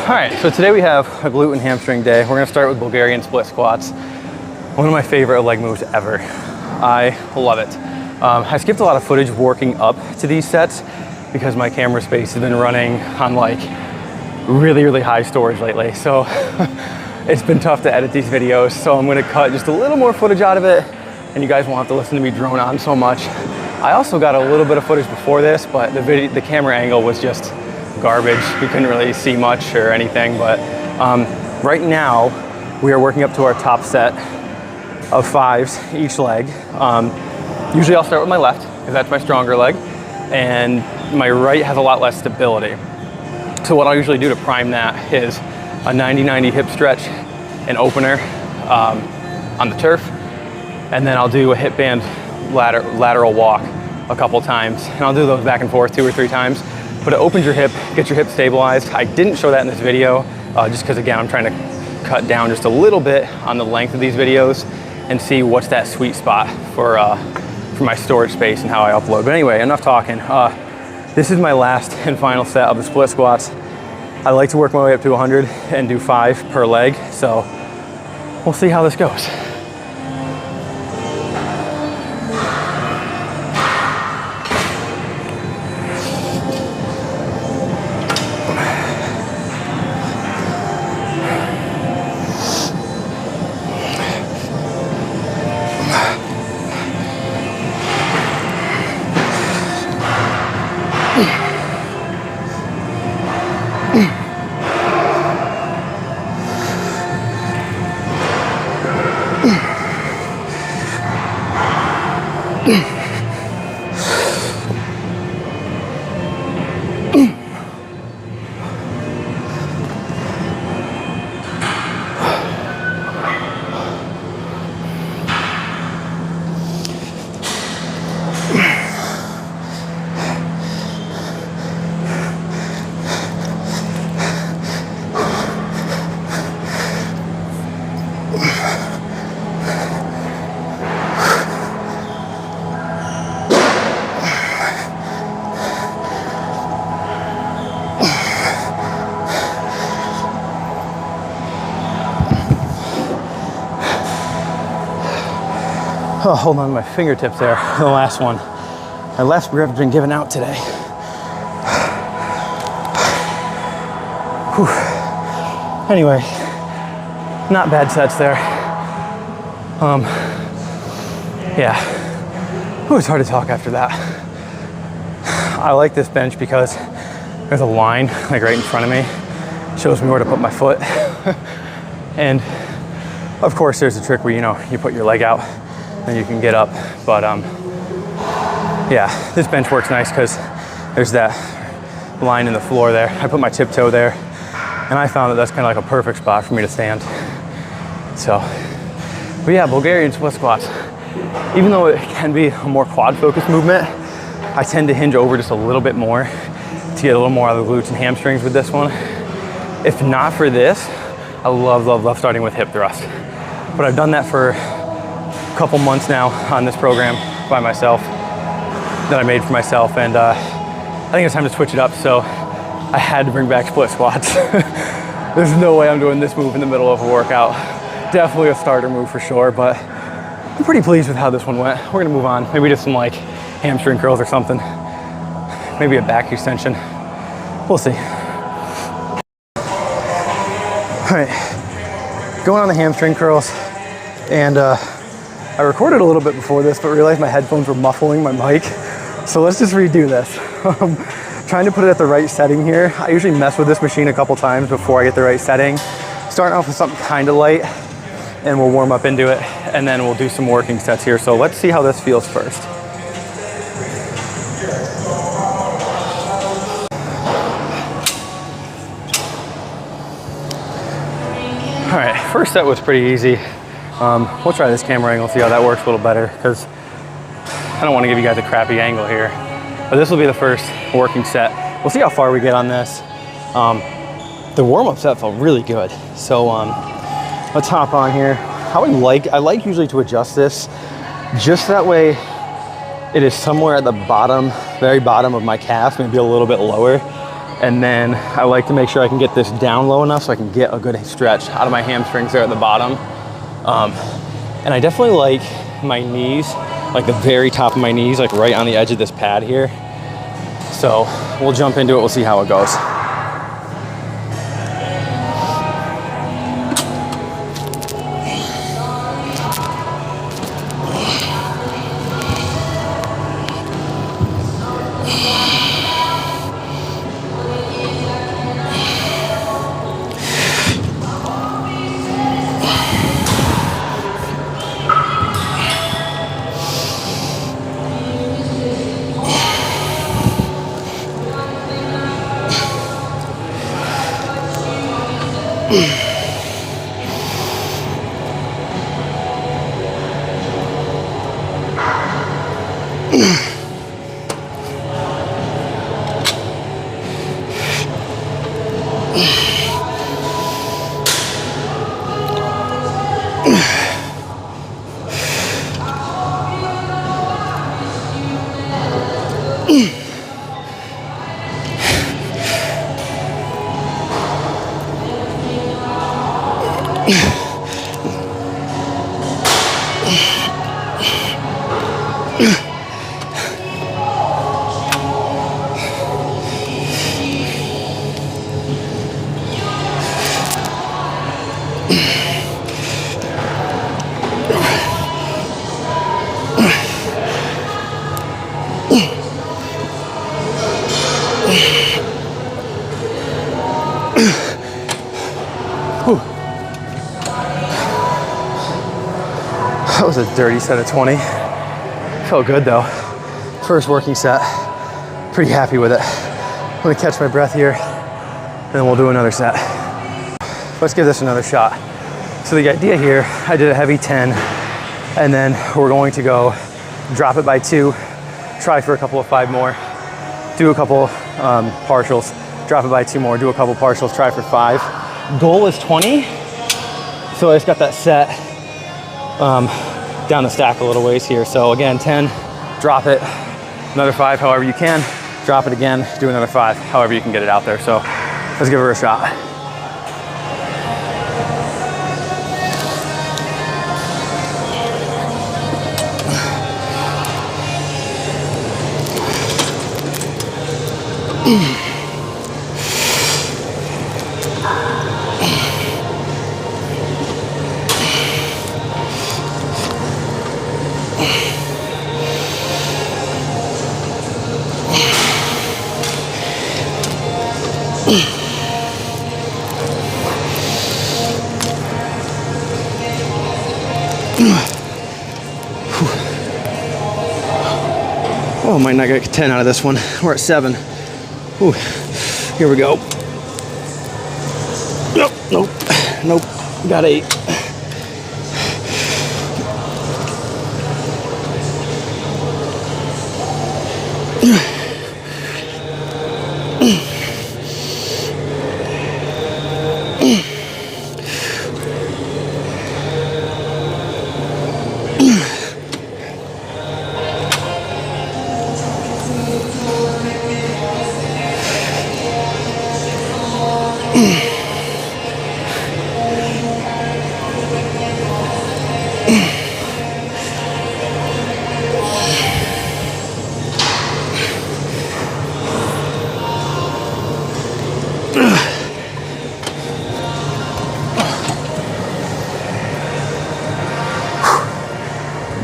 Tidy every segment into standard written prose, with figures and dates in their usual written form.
All right, so today we have a glute and hamstring day. We're gonna start with Bulgarian split squats. One of my favorite leg moves ever. I love it. I skipped a lot of footage working up to these sets because my camera space has been running on like really high storage lately. So it's been tough to edit these videos. So I'm gonna cut just a little more footage out of it and you guys won't have to listen to me drone on so much. I also got a little bit of footage before this, but the camera angle was just garbage. You couldn't really see much or anything, but right now we are working up to our top set of 5s each leg. Usually I'll start with my left because that's my stronger leg, and my right has a lot less stability. So what I'll usually do to prime that is a 90-90 hip stretch, an opener on the turf, and then I'll do a hip band lateral walk a couple times, and I'll do those back and forth 2 or 3 times. But it opens your hip, gets your hip stabilized. I didn't show that in this video just because, again, I'm trying to cut down just a little bit on the length of these videos and see what's that sweet spot for my storage space and how I upload. But anyway, enough talking. This is my last and final set of the split squats. I like to work my way up to 100 and do 5 per leg, so we'll see how this goes. Oh, hold on to my fingertips there, the last one. My left grip has been given out today. Whew. Anyway, not bad sets there. Yeah, it's hard to talk after that. I like this bench because there's a line like right in front of me. It shows me where to put my foot. And of course there's a trick where, you put your leg out and you can get up. But yeah, this bench works nice because there's that line in the floor there. I put my tiptoe there and I found that that's kind of like a perfect spot for me to stand. So, but yeah, Bulgarian split squats. Even though it can be a more quad focused movement, I tend to hinge over just a little bit more to get a little more out of the glutes and hamstrings with this one. If not for this, I love starting with hip thrust. But I've done that for couple months now on this program by myself that I made for myself, and I think it's time to switch it up, so I had to bring back split squats. There's no way I'm doing this move in the middle of a workout. Definitely a starter move for sure, but I'm pretty pleased with how this one went. We're gonna move on, maybe just some like hamstring curls or something, maybe a back extension, we'll see. All right, going on the hamstring curls, and I recorded a little bit before this, but realized my headphones were muffling my mic. So let's just redo this. Trying to put it at the right setting here. I usually mess with this machine a couple times before I get the right setting. Starting off with something kind of light, and we'll warm up into it, and then we'll do some working sets here. So let's see how this feels first. All right, first set was pretty easy. We'll try this camera angle, see how that works a little better, because I don't want to give you guys a crappy angle here. But this will be the first working set. We'll see how far we get on this. The warm-up set felt really good. So let's hop on here. I like usually to adjust this just that way it is somewhere at the bottom, very bottom of my calf, maybe a little bit lower. And then I like to make sure I can get this down low enough so I can get a good stretch out of my hamstrings there at the bottom. And I definitely like my knees, like the very top of my knees, like right on the edge of this pad here. So we'll jump into it, we'll see how it goes. That was a dirty set of 20. Felt good though. First working set. Pretty happy with it. I'm gonna catch my breath here and then we'll do another set. Let's give this another shot. So the idea here, I did a heavy 10 and then we're going to go drop it by 2, try for a couple of 5 more, do a couple partials, drop it by 2 more, do a couple partials, try for 5. Goal is 20. So I just got that set down the stack a little ways here. So again, 10, drop it, another 5 however you can, drop it again, do another 5 however you can get it out there. So let's give it a shot. Oh, might not get 10 out of this one. We're at 7. Ooh, here we go. Nope, nope, nope. Got 8.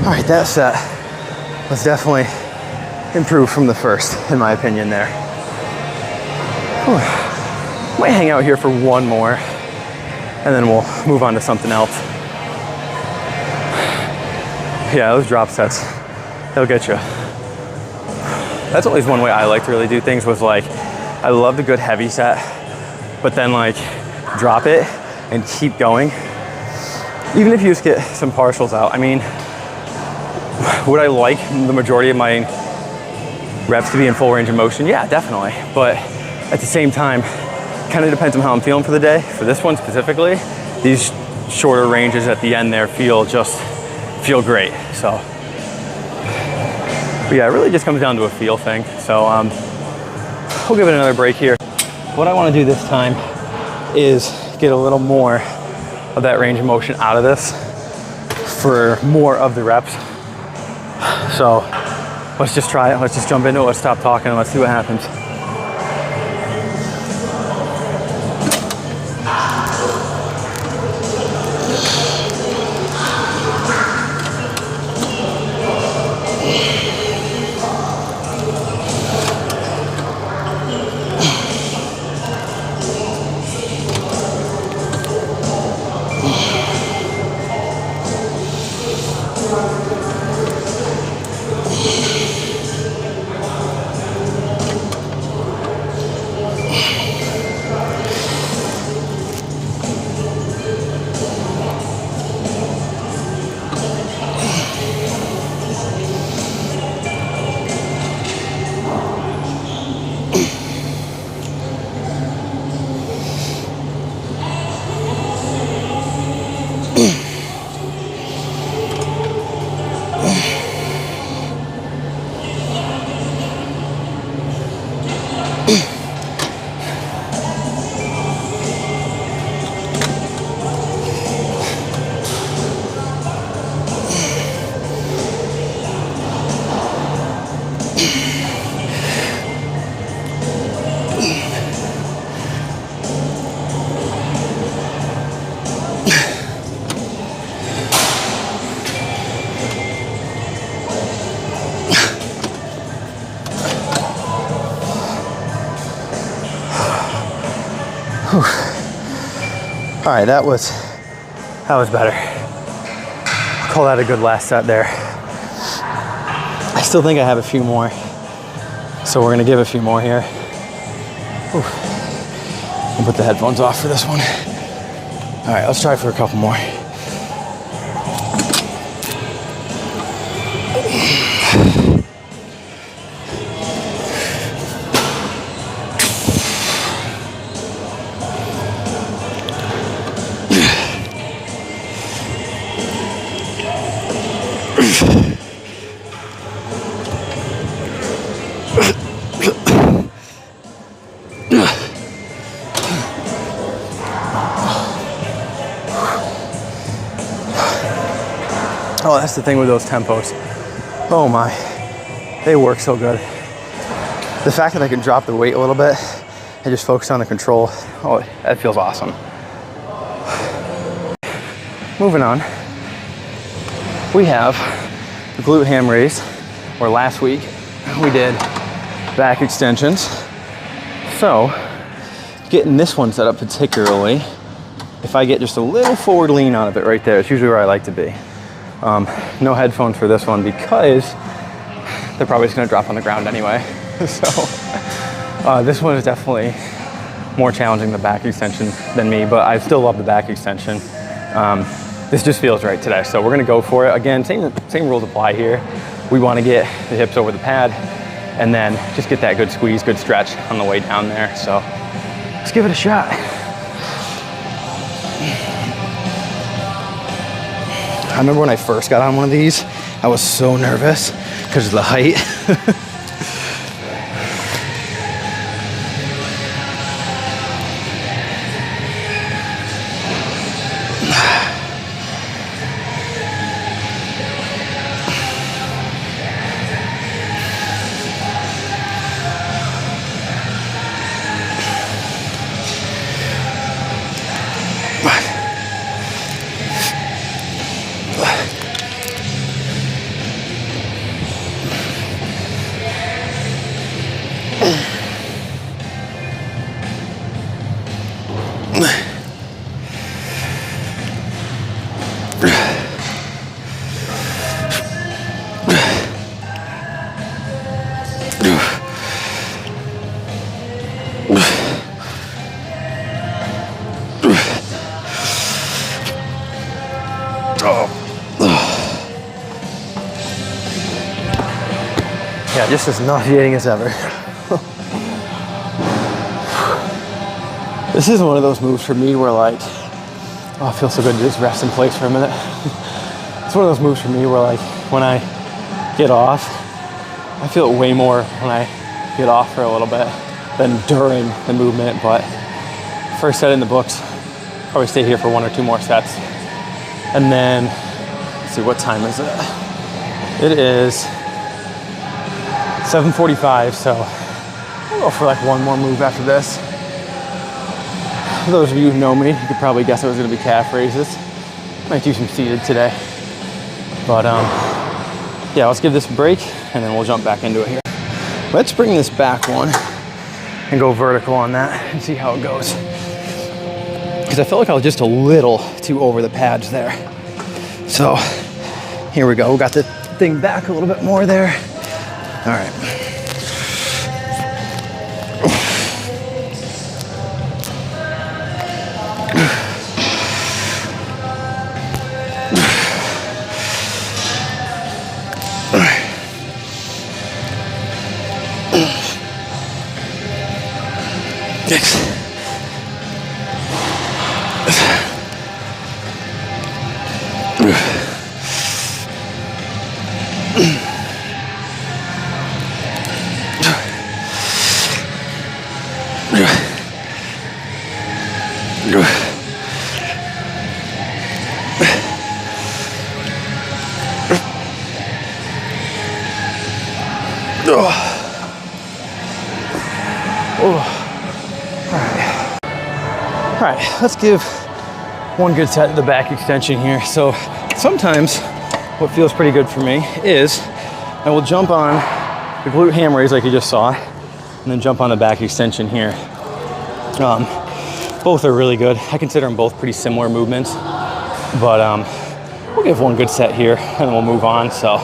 All right, that set was definitely improved from the first, in my opinion there. Whew. Might hang out here for 1 more, and then we'll move on to something else. Yeah, those drop sets, they'll get you. That's always one way I like to really do things, was like, I love the good heavy set, but then like drop it and keep going. Even if you just get some partials out. I mean, would I like the majority of my reps to be in full range of motion? Yeah, definitely. But at the same time, kind of depends on how I'm feeling for the day. For this one specifically, these shorter ranges at the end there feel great. So, but yeah, it really just comes down to a feel thing. So we'll give it another break here. what I want to do this time is get a little more of that range of motion out of this for more of the reps. So let's just try it. Let's just jump into it. Let's stop talking and let's see what happens. All right, that was better. I'll call that a good last set there. I still think I have a few more, so we're gonna give a few more here. I'll put the headphones off for this one. All right, let's try for a couple more. Oh, that's the thing with those tempos. Oh my, they work so good. The fact that I can drop the weight a little bit and just focus on the control, oh, that feels awesome. Moving on, we have the glute ham raise, where last week we did back extensions. So, getting this one set up particularly, if I get just a little forward lean out of it right there, it's usually where I like to be. No headphones for this one because they're probably just gonna drop on the ground anyway. So this one is definitely more challenging, the back extension, than me, but I still love the back extension. This just feels right today, so we're gonna go for it. Again, same rules apply here. We wanna get the hips over the pad and then just get that good squeeze, good stretch on the way down there. So let's give it a shot. I remember when I first got on one of these, I was so nervous because of the height. Yeah, just as nauseating as ever. This is one of those moves for me where like, oh, it feels so good to just rest in place for a minute. It's one of those moves for me where like, when I get off, I feel it way more when I get off for a little bit. than during the movement, but first set in the books, probably stay here for 1 or 2 more sets. And then, let's see, what time is it? It is 7:45, so I'll go for like 1 more move after this. For those of you who know me, you could probably guess it was gonna be calf raises. Might do some seated today. But yeah, let's give this a break and then we'll jump back into it here. Let's bring this back one and go vertical on that and see how it goes. Because I felt like I was just a little too over the pads there. So here we go. We got the thing back a little bit more there. All right. All right, let's give one good set of the back extension here. So sometimes what feels pretty good for me is I will jump on the glute ham raise like you just saw, and then jump on the back extension here. Both are really good. I consider them both pretty similar movements, but we'll give one good set here and then we'll move on. So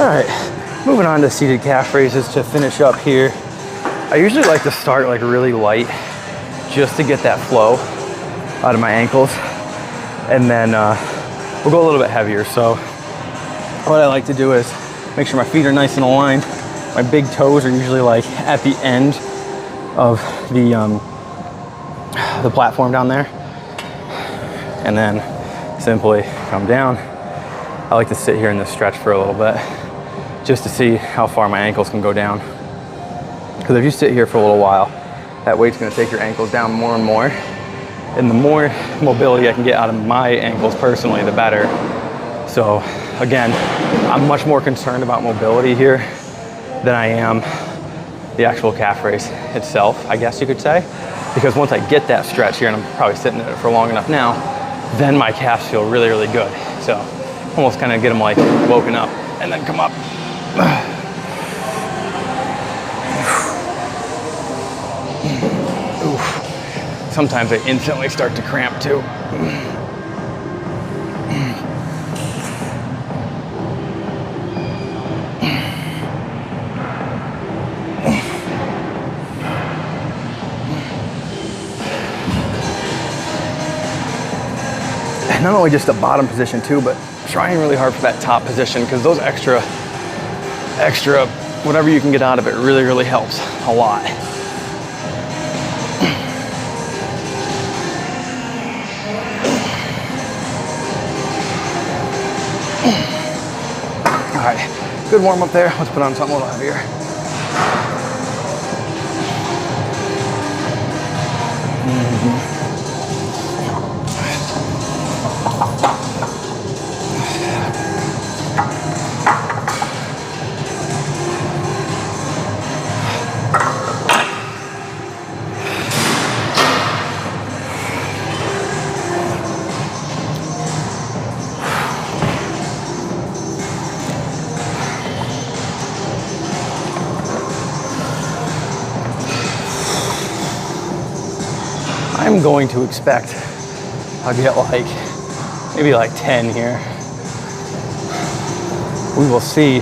all right, moving on to seated calf raises to finish up here. I usually like to start like really light just to get that flow out of my ankles, and then we'll go a little bit heavier. So what I like to do is make sure my feet are nice and aligned. My big toes are usually like at the end of the platform down there, and then simply come down. I like to sit here in this stretch for a little bit just to see how far my ankles can go down. Because if you sit here for a little while, that weight's gonna take your ankles down more and more. And the more mobility I can get out of my ankles personally, the better. So again, I'm much more concerned about mobility here than I am the actual calf raise itself, I guess you could say. Because once I get that stretch here, and I'm probably sitting in it for long enough now, then my calves feel really, really good. So almost kind of get them like woken up and then come up. Oof. Sometimes I instantly start to cramp too. Not only just the bottom position too, but trying really hard for that top position, because those extra, whatever you can get out of it really, really helps a lot. All right, good warm up there. Let's put on something a little heavier. I'm going to expect I'll get like, maybe like 10 here. We will see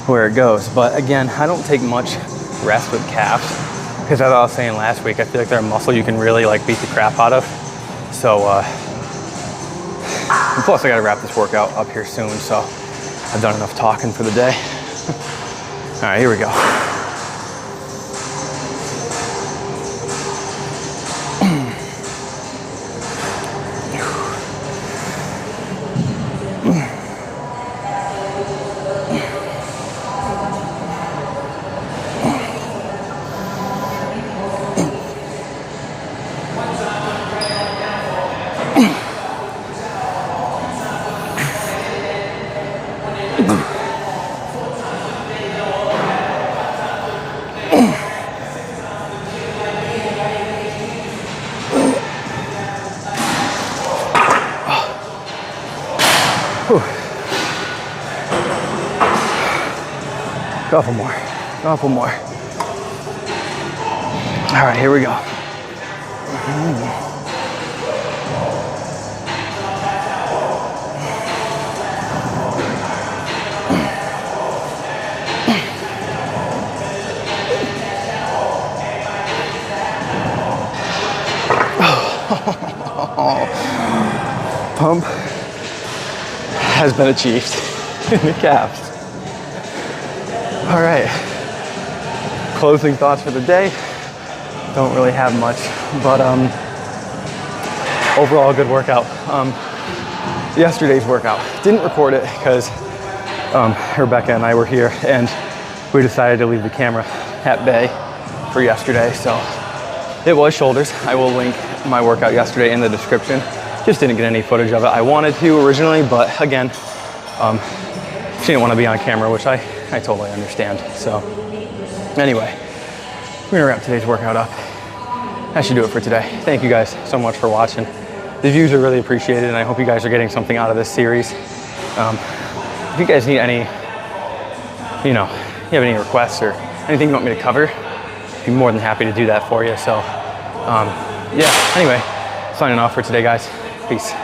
where it goes. But again, I don't take much rest with calves because as I was saying last week, I feel like they're a muscle you can really like beat the crap out of. So, and plus I gotta wrap this workout up here soon, so I've done enough talking for the day. All right, here we go. Couple more, couple more. All right, here we go. Pump has been achieved in the calves. All right, closing thoughts for the day. Don't really have much, but overall good workout. Yesterday's workout, didn't record it because Rebecca and I were here and we decided to leave the camera at bay for yesterday. So it was shoulders. I will link my workout yesterday in the description. Just didn't get any footage of it. I wanted to originally, but again, she didn't want to be on camera, which I totally understand. So anyway, we're gonna wrap today's workout up. That should do it for today. Thank you guys so much for watching. The views are really appreciated and I hope you guys are getting something out of this series. If you guys need any, you have any requests or anything you want me to cover, I'd be more than happy to do that for you. So yeah, anyway, signing off for today, guys. Peace.